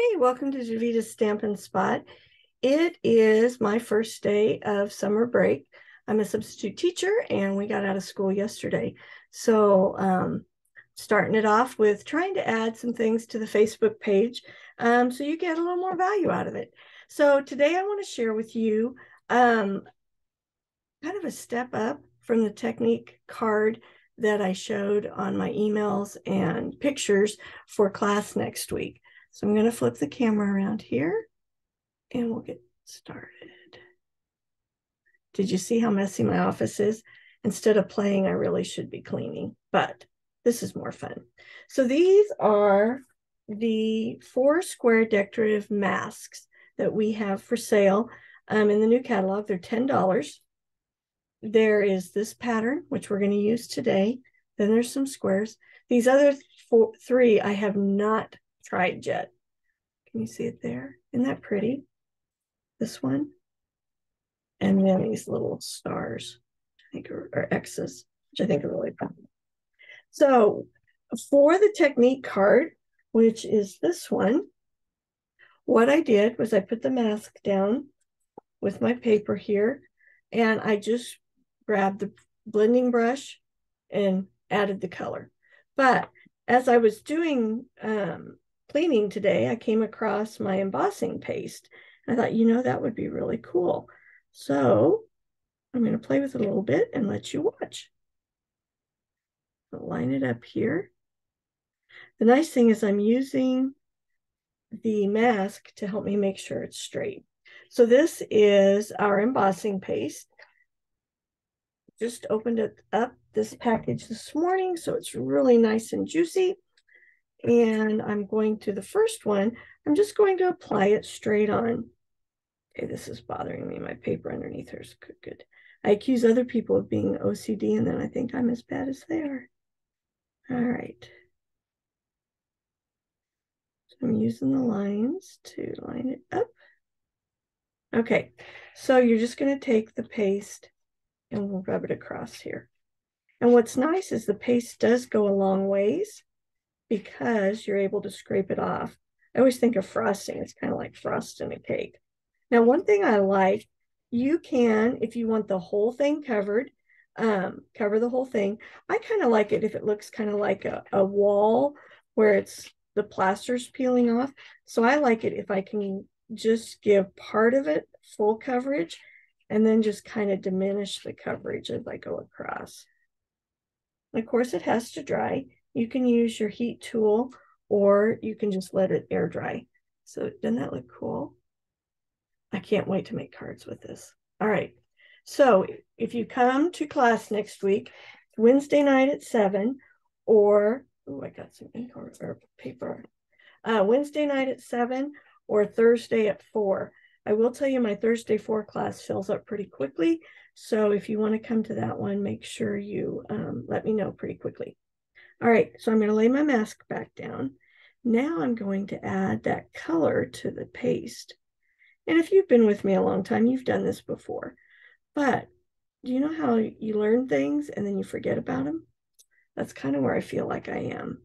Hey, welcome to Javita's Stampin' Spot. It is my first day of summer break. I'm a substitute teacher and we got out of school yesterday. So starting it off with trying to add some things to the Facebook page so you get a little more value out of it. So today I want to share with you kind of a step up from the technique card that I showed on my emails and pictures for class next week. So I'm going to flip the camera around here and we'll get started. Did you see how messy my office is? Instead of playing, I really should be cleaning, but this is more fun. So these are the 4 square decorative masks that we have for sale in the new catalog. They're $10. There is this pattern, which we're going to use today. Then there's some squares. These other 3 I have not tried yet. Can you see it there? Isn't that pretty? This one. And then these little stars, I think are X's, which I think are really fun. So for the technique card, which is this one, what I did was I put the mask down with my paper here, and I just grabbed the blending brush and added the color. But as I was doing cleaning today, I came across my embossing paste. I thought, that would be really cool. So I'm going to play with it a little bit and let you watch. I'll line it up here. The nice thing is I'm using the mask to help me make sure it's straight. So this is our embossing paste. Just opened it up, this package this morning, so it's really nice and juicy. And I'm going to the first one, I'm just going to apply it straight on. Okay, this is bothering me. My paper underneath her is good. I accuse other people of being OCD, and then I think I'm as bad as they are. All right. So I'm using the lines to line it up. Okay, so you're just going to take the paste and we'll rub it across here. And what's nice is the paste does go a long ways because you're able to scrape it off. I always think of frosting. It's kind of like frosting a cake. Now, one thing I like, you can, if you want the whole thing covered, cover the whole thing. I kind of like it if it looks kind of like a wall where it's the plaster's peeling off. So I like it if I can just give part of it full coverage and then just kind of diminish the coverage as I go across. Of course, it has to dry. You can use your heat tool or you can just let it air dry. So doesn't that look cool? I can't wait to make cards with this. All right. So if you come to class next week, Wednesday night at 7 or, oh, I got some ink or paper. Wednesday night at 7 or Thursday at 4. I will tell you my Thursday 4 class fills up pretty quickly. So if you want to come to that one, make sure you let me know pretty quickly. All right, so I'm going to lay my mask back down. Now I'm going to add that color to the paste. And if you've been with me a long time, you've done this before. But do you know how you learn things and then you forget about them? That's kind of where I feel like I am.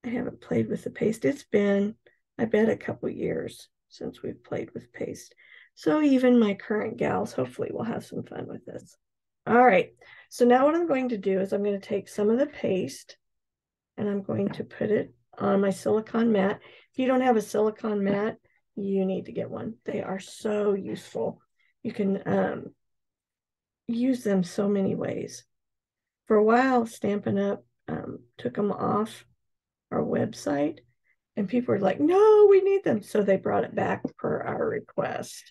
I haven't played with the paste. It's been, I bet, a couple years since we've played with paste. So even my current gals hopefully will have some fun with this. All right, so now what I'm going to do is I'm going to take some of the paste and I'm going to put it on my silicone mat. If you don't have a silicone mat, you need to get one. They are so useful. You can use them so many ways. For a while, Stampin' Up! Took them off our website and people were like, no, we need them. So they brought it back per our request.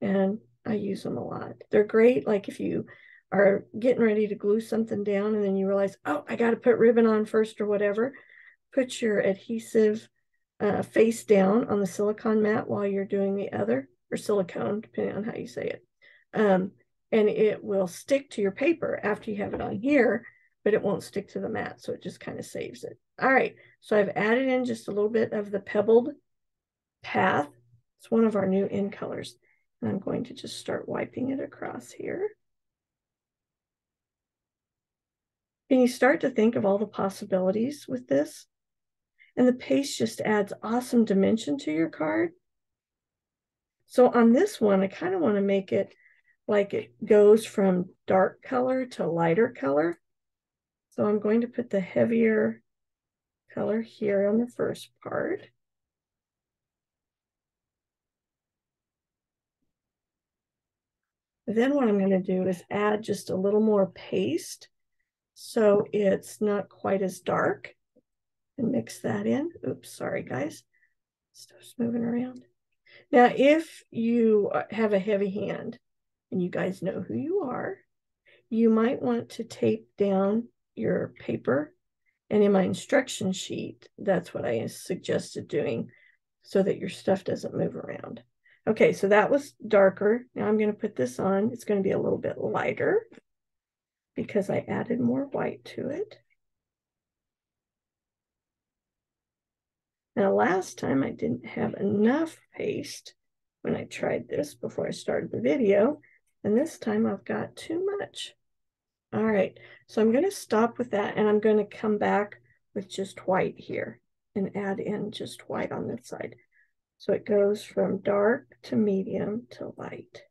And I use them a lot. They're great. Like if you are getting ready to glue something down and then you realize, oh, I got to put ribbon on first or whatever, put your adhesive face down on the silicone mat while you're doing the other, or silicone, depending on how you say it. And it will stick to your paper after you have it on here, but it won't stick to the mat. So it just kind of saves it. All right. So I've added in just a little bit of the pebbled path. It's one of our new in colors. And I'm going to just start wiping it across here. Can you start to think of all the possibilities with this? And the paste just adds awesome dimension to your card. So on this one, I kind of want to make it like it goes from dark color to lighter color. So I'm going to put the heavier color here on the first part. Then what I'm going to do is add just a little more paste so it's not quite as dark, and mix that in. Oops, sorry guys. Stuff's moving around. Now, if you have a heavy hand, and you guys know who you are, you might want to tape down your paper. And in my instruction sheet, that's what I suggested doing so that your stuff doesn't move around. Okay, so that was darker. Now I'm going to put this on. It's going to be a little bit lighter because I added more white to it. Now, last time I didn't have enough paste when I tried this before I started the video, and this time I've got too much. All right, so I'm going to stop with that, and I'm going to come back with just white here and add in just white on this side. So it goes from dark to medium to light.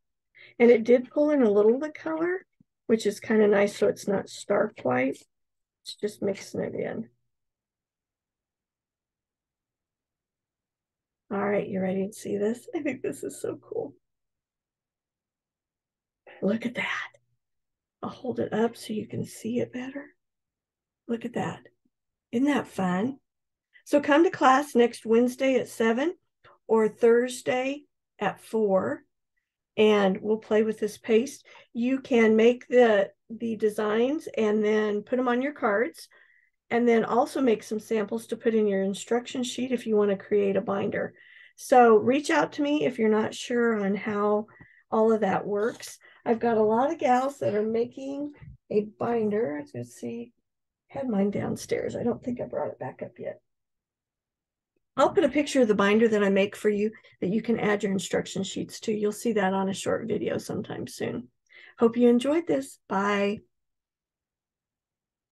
And it did pull in a little of the color, which is kind of nice, so it's not stark white. It's just mixing it in. All right, you ready to see this? I think this is so cool. Look at that. I'll hold it up so you can see it better. Look at that. Isn't that fun? So come to class next Wednesday at 7 or Thursday at 4, and we'll play with this paste. You can make the designs and then put them on your cards, and then also make some samples to put in your instruction sheet if you want to create a binder. So reach out to me if you're not sure on how all of that works. I've got a lot of gals that are making a binder. Let's see, I had mine downstairs. I don't think I brought it back up yet. I'll put a picture of the binder that I make for you that you can add your instruction sheets to. You'll see that on a short video sometime soon. Hope you enjoyed this. Bye.